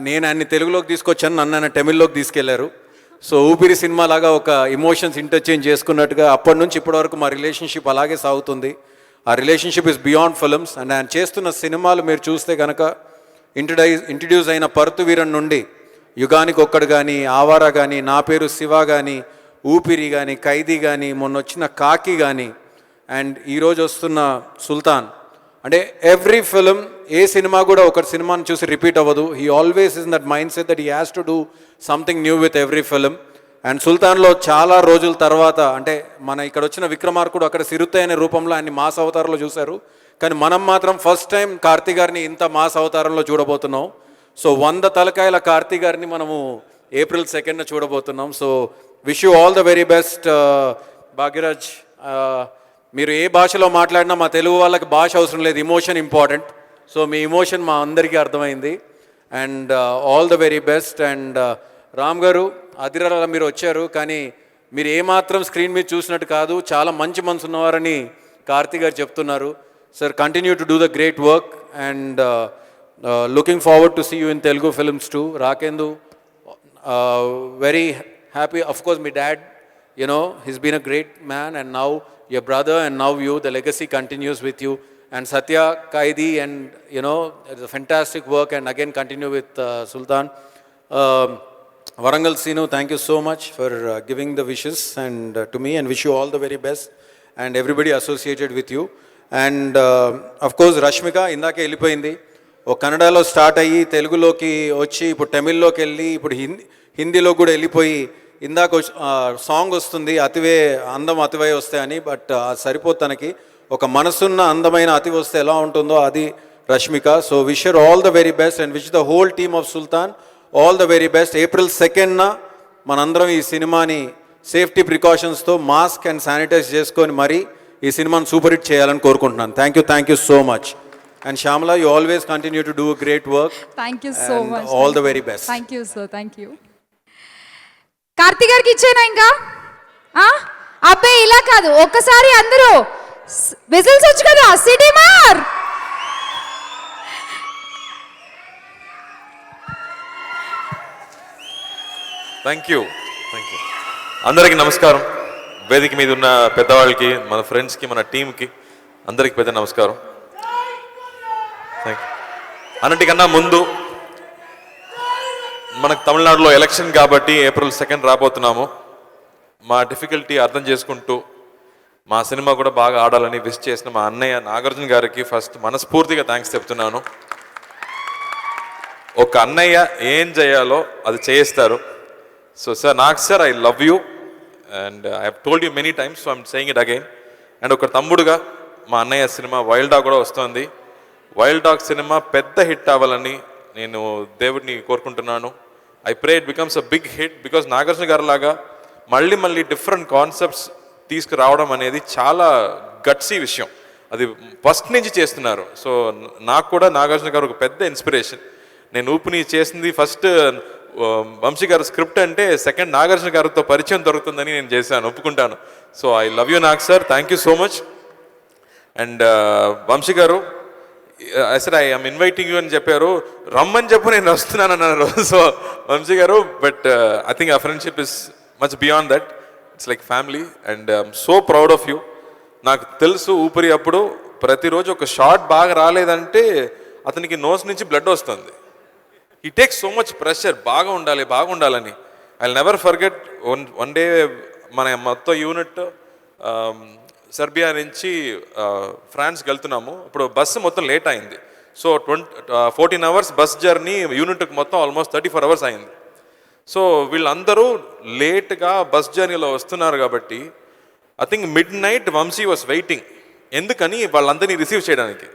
నేను ఆయన్ని తెలుగులోకి తీసుకొచ్చాను, నన్ను ఆయన తమిళ్లోకి తీసుకెళ్లారు. సో ఊపిరి సినిమా లాగా ఒక ఎమోషన్స్ ఇంటర్చేంజ్ చేసుకున్నట్టుగా అప్పటి నుంచి ఇప్పటి వరకు మా రిలేషన్షిప్ అలాగే సాగుతుంది. ఆ relationship is beyond films. And ఆయన చేస్తున్న సినిమాలు మీరు చూస్తే కనుక ఇంట్రడ్యూస్ అయిన పరుతు వీరన్ నుండి యుగానికి ఒక్కడు కానీ, ఆవారా కానీ, నా పేరు శివ కానీ, ఊపిరి కానీ, ఖైదీ కానీ, మొన్న వచ్చిన కాకి కానీ, అండ్ ఈరోజు వస్తున్న సుల్తాన్, అంటే ఎవ్రీ ఫిలిం ఏ సినిమా కూడా ఒక సినిమాని చూసి రిపీట్ అవ్వదు. He always is in that mind set that he has to do something new with every film. And సుల్తాన్లో చాలా రోజుల తర్వాత అంటే మన ఇక్కడ వచ్చిన విక్రమార్కుడు అక్కడ సిరుత్తయ్య అనే రూపంలో ఆయన్ని మాస్ అవతారంలో చూశారు. కానీ మనం మాత్రం ఫస్ట్ టైం కార్తీ గారిని ఇంత మాస్ అవతారంలో చూడబోతున్నాం. సో 100 తలకాయల కార్తీ గారిని మనము April 2nd చూడబోతున్నాం. So wish you all the very best. Bhagyaraj, మీరు ఏ భాషలో మాట్లాడినా మా తెలుగు వాళ్ళకి భాష అవసరం లేదు, ఇమోషన్ ఇంపార్టెంట్. సో మీ ఇమోషన్ మా అందరికీ అర్థమైంది. And all the very best. And Ram గారు, అదిరాల మీరు వచ్చారు, కానీ మీరు ఏమాత్రం స్క్రీన్ మీద చూసినట్టు కాదు, చాలా మంచి మనసు ఉన్నవారని కార్తీ గారు చెప్తున్నారు. Sir, continue to do the great work and looking forward to see you in Telugu films too. Rakendu, very happy. Of course మీ dad, you know, he's been a great man, and now your brother, and now you, the legacy continues with you. And Satya, Kaidi, and you know, it's a fantastic work, and again continue with Sultan. Varangal Sinu, thank you so much for giving the wishes and to me, and wish you all the very best and everybody associated with you. And of course Rashmika indake ellipoyindi, ఓ కన్నడలో start అయ్యి తెలుగులోకి వచ్చి ఇప్పుడు తమిళ్లోకి వెళ్ళి ఇప్పుడు హిందీలో కూడా వెళ్ళిపోయి ఇందాక సాంగ్ వస్తుంది అతివే అందం అతివై వస్తే అని. బట్ అది సరిపోదు తనకి. ఒక మనసున్న అందమైన అతి వస్తే ఎలా ఉంటుందో అది Rashmika. So wish your all the very best and wish the whole team of Sultan all the very best. April 2nd మనందరం ఈ సినిమాని సేఫ్టీ ప్రికాషన్స్తో మాస్క్ అండ్ శానిటైజ్ చేసుకొని మరీ ఈ సినిమాని సూపర్ హిట్ చేయాలని కోరుకుంటున్నాను. Thank you so much. And Shamala, you always continue to do a great work. Thank you so much. All the very best. Thank you, sir. Thank you. Karthik గారికి ఇచ్చేనా ఇంకా? అబ్బాయి ఇలా కాదు, ఒక్కసారి అందరూ విజిల్స్ వచ్చు కదా, సిటీ మార్. Thank you. Thank you. అందరికీ నమస్కారం. వేదిక మీద ఉన్న పెద్దవాళ్ళకి, మన ఫ్రెండ్స్కి, మన టీంకి అందరికీ పెద్ద నమస్కారం. Thank you. అన్నిటికన్నా ముందు మనకు తమిళనాడులో ఎలక్షన్ కాబట్టి April 2 రాబోతున్నాము. మా డిఫికల్టీ అర్థం చేసుకుంటూ మా సినిమా కూడా బాగా ఆడాలని విష్ చేసిన మా అన్నయ్య నాగార్జున గారికి ఫస్ట్ మనస్ఫూర్తిగా థ్యాంక్స్ చెప్తున్నాను. ఒక అన్నయ్య ఏం చేయాలో అది చేయిస్తారు. సో సార్, నాకు sir, I love you and I have told you many times, so I'm saying it again. And ఒక తమ్ముడుగా మా అన్నయ్య సినిమా వైల్డ్ డాగ్ కూడా వస్తుంది. వైల్డ్ డాగ్ సినిమా పెద్ద హిట్ అవ్వాలని నేను దేవుడిని కోరుకుంటున్నాను. I pray it becomes a big hit, because Nagarjuna garu లాగా మళ్ళీ డిఫరెంట్ కాన్సెప్ట్స్ తీసుకురావడం అనేది చాలా గట్సీ విషయం. అది ఫస్ట్ నుంచి చేస్తున్నారు. సో నాకు కూడా నాగార్జున గారు ఒక పెద్ద ఇన్స్పిరేషన్. నేను ఊపిని చేసింది ఫస్ట్ వంశీ గారు స్క్రిప్ట్ అంటే సెకండ్ నాగార్జున గారితో పరిచయం దొరుకుతుందని నేను చేశాను, ఒప్పుకుంటాను. So I love you Nag sir, thank you so much. And Vamsi garu, sir I am inviting you అని చెప్పారు, రమ్మని చెప్పు నేను వస్తున్నాను అన్నారు. సో వంశీ గారు, బట్ ఐ థింక్ ఆ friendship is much beyond that. It's like family and I'm so proud of you. నాకు తెలుసు ఊపిరి అప్పుడు ప్రతిరోజు ఒక షాట్ బాగా రాలేదంటే అతనికి నోస్ నుంచి బ్లడ్ వస్తుంది. ఈ టేక్స్ సో మచ్ ప్రెషర్, బాగా ఉండాలని. I never forget one day మన మొత్తం యూనిట్ సెర్బియా నుంచి ఫ్రాన్స్కి వెళ్తున్నాము. ఇప్పుడు బస్సు మొత్తం లేట్ అయింది. సో 14 hours బస్ జర్నీ, యూనిట్కి మొత్తం ఆల్మోస్ట్ 34 hours అయింది. సో వీళ్ళందరూ లేట్గా బస్ జర్నీలో వస్తున్నారు కాబట్టి I think midnight Vamshi was waiting. ఎందుకని? వాళ్ళందరినీ రిసీవ్ చేయడానికి.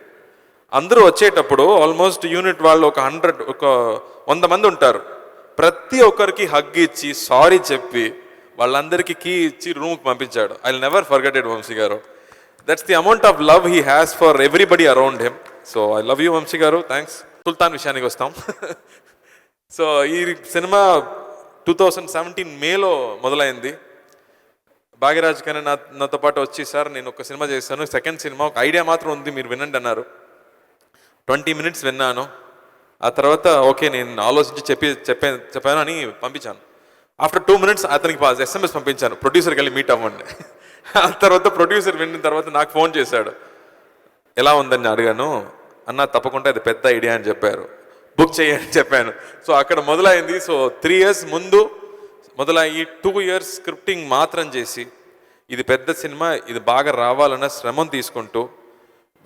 అందరూ వచ్చేటప్పుడు ఆల్మోస్ట్ యూనిట్ వాళ్ళు ఒక 100 మంది ఉంటారు. ప్రతి ఒక్కరికి హగ్ ఇచ్చి సారీ చెప్పి వాళ్ళందరికీ కీ ఇచ్చి రూమ్కి పంపించాడు. I will never forget it Vamsi garu. That's the amount of love he has for everybody around him. So I love you Vamsi garu, thanks. సుల్తాన్ విషయానికి వస్తాం. సో ఈ సినిమా 2017 మేలో మొదలైంది. భాగ్యరాజ్ కానీ నాతో పాటు వచ్చి, సార్ నేను ఒక సినిమా చేశాను, సెకండ్ సినిమా, ఒక ఐడియా మాత్రం ఉంది, మీరు వినండి అన్నారు. 20 minutes విన్నాను. ఆ తర్వాత ఓకే నేను ఆలోచించి చెప్పాను అని పంపించాను. ఆఫ్టర్ 2 minutes అతనికి SMS పంపించాను, ప్రొడ్యూసర్కి వెళ్ళి మీట్ అవ్వండి. ఆ తర్వాత ప్రొడ్యూసర్ విన్న తర్వాత నాకు ఫోన్ చేశాడు, ఎలా ఉందని అడిగాను. అన్న తప్పకుండా ఇది పెద్ద ఐడియా అని చెప్పారు, బుక్ చేయని చెప్పాను. సో అక్కడ మొదలైంది. సో 3 years ముందు మొదలయ్యి 2 years స్క్రిప్టింగ్ మాత్రం చేసి ఇది పెద్ద సినిమా, ఇది బాగా రావాలన్న శ్రమం తీసుకుంటూ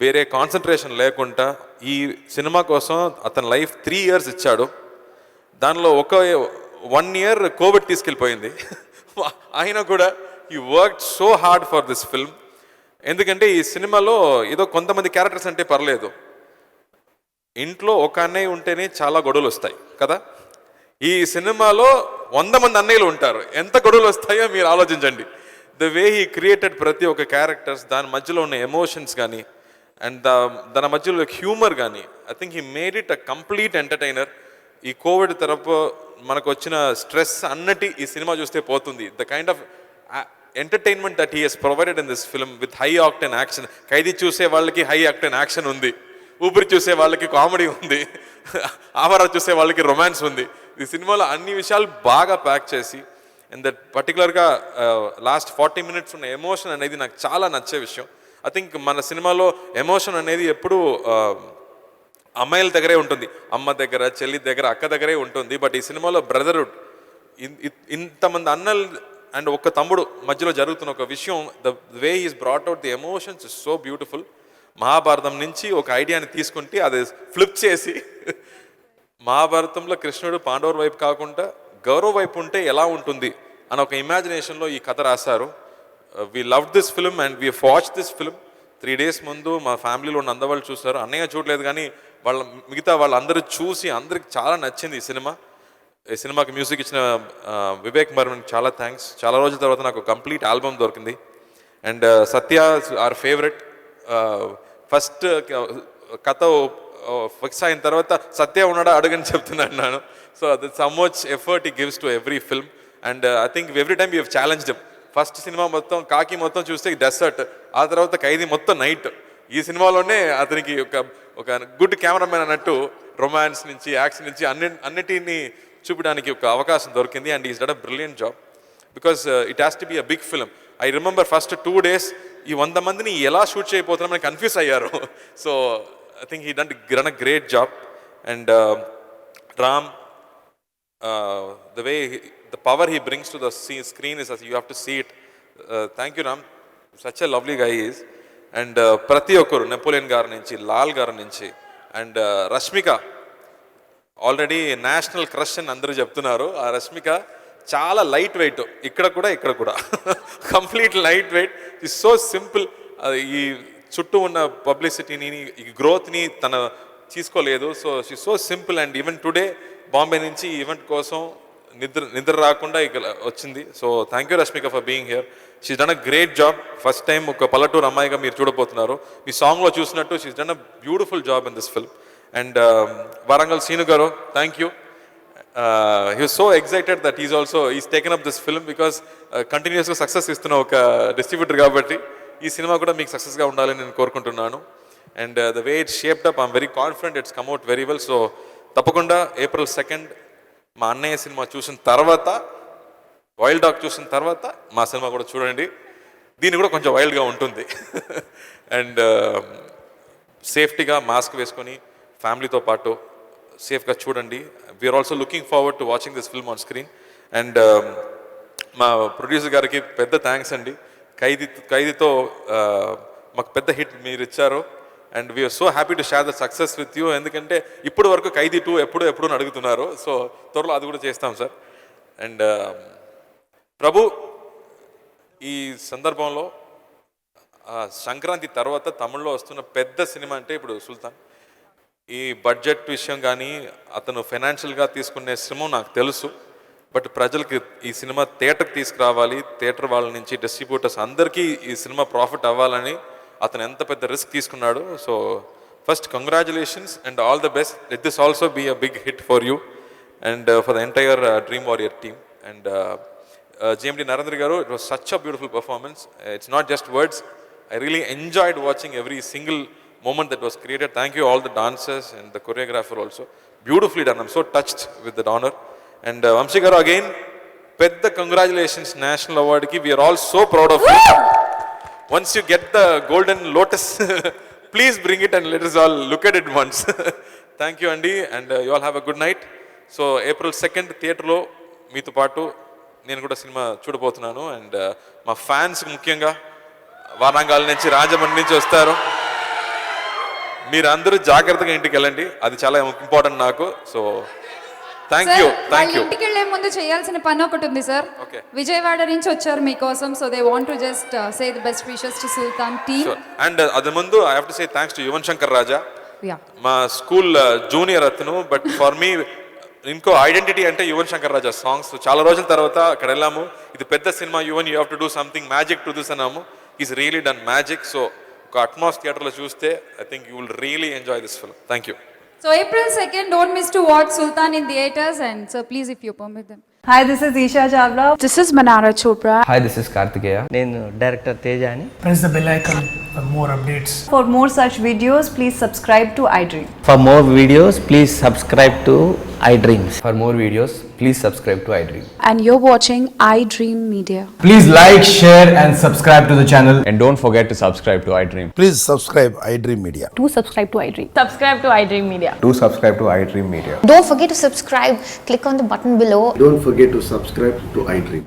వేరే కాన్సన్ట్రేషన్ లేకుండా ఈ సినిమా కోసం అతని లైఫ్ 3 years ఇచ్చాడు. దానిలో ఒక 1 year కోవిడ్ తీసుకెళ్ళిపోయింది. అయినా కూడా ఈ work so hard for this film. ఎందుకంటే ఈ సినిమాలో ఏదో కొంతమంది క్యారెక్టర్స్ అంటే పర్లేదు, ఇంట్లో ఒక అన్నయ్య ఉంటేనే చాలా గొడవలు వస్తాయి కదా. ఈ సినిమాలో 100 మంది అన్నయ్యలు ఉంటారు, ఎంత గొడవలు వస్తాయో మీరు ఆలోచించండి. ద వే హీ క్రియేటెడ్ ప్రతి ఒక్క క్యారెక్టర్స్, దాని మధ్యలో ఉన్న ఎమోషన్స్ కానీ అండ్ దాని మధ్యలో హ్యూమర్ కానీ, I think he made it a complete entertainer. ఈ కోవిడ్ తరపు మనకు వచ్చిన స్ట్రెస్ అన్నటి ఈ సినిమా చూస్తే పోతుంది. The kind of entertainment that he has provided in this film with high octane action. Khaidi చూసే వాళ్ళకి హై ఆక్టెన్ యాక్షన్ ఉంది, ఊపిరి చూసే వాళ్ళకి కామెడీ ఉంది, ఆవారా చూసే వాళ్ళకి రొమాన్స్ ఉంది. ఈ సినిమాలో అన్ని విషయాలు బాగా ప్యాక్ చేసి, అండ్ దట్ పర్టికులర్గా లాస్ట్ 40 minutes ఉన్న ఎమోషన్ అనేది నాకు చాలా నచ్చే విషయం. ఐ థింక్ మన సినిమాలో ఎమోషన్ అనేది ఎప్పుడూ అమ్మాయిల దగ్గరే ఉంటుంది, అమ్మ దగ్గర, చెల్లి దగ్గర, అక్క దగ్గరే ఉంటుంది. బట్ ఈ సినిమాలో బ్రదర్హుడ్, ఇంతమంది అన్నలు అండ్ ఒక తమ్ముడు మధ్యలో జరుగుతున్న ఒక విషయం, the way is brought out the emotions is so beautiful. Mahabharatam నుంచి ఒక ఐడియాని తీసుకుంటే అది ఫ్లిప్ చేసి మహాభారతంలో కృష్ణుడు పాండవుల వైపు కాకుండా గౌరవ వైపు ఉంటే ఎలా ఉంటుంది అని ఒక ఇమాజినేషన్లో ఈ కథ రాశారు. We love this film and we watch this film. 3 days ముందు మా ఫ్యామిలీలో ఉన్న అందవాళ్ళు చూస్తారు, అన్నయ్య చూడలేదు కానీ మిగతా వాళ్ళందరూ చూసి అందరికి చాలా నచ్చింది ఈ సినిమా. ఈ సినిమాకి మ్యూజిక్ ఇచ్చిన వివేక్ మర్మన్ చాలా థ్యాంక్స్. చాలా రోజుల తర్వాత నాకు కంప్లీట్ ఆల్బమ్ దొరికింది. And Satya our favourite. First కథ ఫిక్స్ అయిన తర్వాత సత్య ఉన్నాడా అడుగని చెప్తున్నాను నేను. So that's how much effort he gives to every film. And I think every time you have challenged him. First cinema మొత్తం కాకి మొత్తం చూస్తే డెసర్ట్, ఆ తర్వాత ఖైదీ మొత్తం నైట్. ఈ సినిమాలోనే అతనికి ఒక గుడ్ కెమెరామెన్ అన్నట్టు రొమాన్స్ నుంచి యాక్షన్ నుంచి అన్నిటిని చూపించడానికి ఒక అవకాశం దొరికింది. And is done a brilliant job. because it has to be a big film. I remember first 2 days ఈ 100 మందిని ఎలా షూట్ చేయబోతున్నామని కన్ఫ్యూజ్ అయ్యారు. So I think he done a great job. And Ram, the way the power he brings to the screen is you have to see it. Thank you, Ram. Such a lovely guy he is. And ప్రతి ఒక్కరు Napoleon గారి నుంచి, లాల్ గారి నుంచి, and Rashmika already national crush అని అందరూ చెప్తున్నారు. ఆ రష్మిక చాలా లైట్ వెయిట్, ఇక్కడ కూడా complete light weight. Is so simple. ఈ చుట్టూ ఉన్న పబ్లిసిటీని, ఈ గ్రోత్ని తన తీసుకోలేదు. So she so simple. And even today Bombay నుంచి ఈవెంట్ కోసం నిద్ర రాకుండా ఇక్కడ వచ్చింది. So thank you Rashmika for being here. She's done a great job. First time ఒక పల్లెటూరు అమ్మాయిగా మీరు చూడబోతున్నారు. మీ సాంగ్లో చూసినట్టు she's done a beautiful job in this film. And Warangal Seenu garu, thank you. He was so excited that he's taken up this film because continuously success ఇస్తున్న ఒక డిస్ట్రిబ్యూటర్ కాబట్టి ఈ సినిమా కూడా మీకు సక్సెస్గా ఉండాలని నేను కోరుకుంటున్నాను. And the way it's shaped up, I'm very confident it's come out very well. So తప్పకుండా April 2nd మా అన్నయ్య సినిమా చూసిన తర్వాత, వైల్డ్ డాగ్ చూసిన తర్వాత మా సినిమా కూడా చూడండి. దీన్ని కూడా కొంచెం వైల్డ్గా ఉంటుంది. అండ్ సేఫ్టీగా మాస్క్ వేసుకొని ఫ్యామిలీతో పాటు సేఫ్గా చూడండి. We're also looking forward to watching this film on screen. And మా ప్రొడ్యూసర్ గారికి పెద్ద థ్యాంక్స్ అండి. ఖైదీతో మాకు పెద్ద హిట్ మీరు ఇచ్చారు. And we're so happy to share the success with you. ఎందుకంటే ఇప్పుడు వరకు ఖైదీ 2 ఎప్పుడు అడుగుతున్నారు. సో త్వరలో అది కూడా చేస్తాం సార్. అండ్ ప్రభు, ఈ సందర్భంలో సంక్రాంతి తర్వాత తమిళ్లో వస్తున్న పెద్ద సినిమా అంటే ఇప్పుడు సుల్తాన్. ఈ బడ్జెట్ విషయం కానీ అతను ఫైనాన్షియల్గా తీసుకునే శ్రమ నాకు తెలుసు. బట్ ప్రజలకి ఈ సినిమా థియేటర్కి తీసుకురావాలి, థియేటర్ వాళ్ళ నుంచి డిస్ట్రిబ్యూటర్స్ అందరికీ ఈ సినిమా ప్రాఫిట్ అవ్వాలని అతను ఎంత పెద్ద రిస్క్ తీసుకున్నాడు. So first congratulations and all the best. Let this also be a big hit for you and for the entire dream warrior team. And GMD Narendra garu, it was such a beautiful performance. It's not just words. I really enjoyed watching every single moment that was created. Thank you all the dancers and the choreographer also. Beautifully done. I'm so touched with that honor. And Vamshi garu, again, pedda congratulations national award ki. We are all so proud of you. Once you get the golden lotus, please bring it and let us all look at it once. Thank you Andy, and you all have a good night. So April 2nd theatre lo meeto paatu నేను కూడా cinema చూడబోతున్నాను. And మా fans ముఖ్యంగా వారంగల్ నుంచి, రాజమండ్రి నుంచి వస్తారు. మీరు అందరూ జాగ్రత్తగా ఇంటికి వెళ్ళండి, అది చాలా ఇంపార్టెంట్ నాకు. So thank you. ఇంటికి వెళ్ళే ముందు చేయాల్సిన పని ఒకటి ఉంది సార్. విజయవాడ నుంచి వచ్చారు మీకోసం. So they want to just say the best wishes to Sultan team. And అది ముందు I have to say thanks to Yuvan Shankar Raja, మా స్కూల్ జూనియర్ అతను. బట్ ఫర్ మీ ఇంకో ఐడెంటిటీ అంటే యువన్ శంకర్ రాజా సాంగ్స్. చాలా రోజుల తర్వాత అక్కడ వెళ్ళాము. ఇది పెద్ద సినిమా Yuvan, you have to do something magic to this అన్నాము. Is really done magic. So ఒక అట్మాస్ థియేటర్లో చూస్తే I think you will really enjoy this film. Thank you. So April 2nd, don't miss to watch Sultan in theaters. And so please, if you permit them. Hi, this is Isha Chavla. This is Manara Chopra. Hi, this is Kartikeya. నేను director తేజాని. Press the bell icon for more updates. For more such videos, please subscribe to iDream. For more videos, please subscribe to iDreams. For more videos, please subscribe to iDream. And you're watching iDream Media. Please like, share and subscribe to the channel. And don't forget to subscribe to iDream. Please subscribe iDream Media. Do subscribe to iDream. Subscribe to iDream Media. Do subscribe to iDream Media. Don't forget to subscribe. Click on the button below. Don't forget to subscribe to iDream.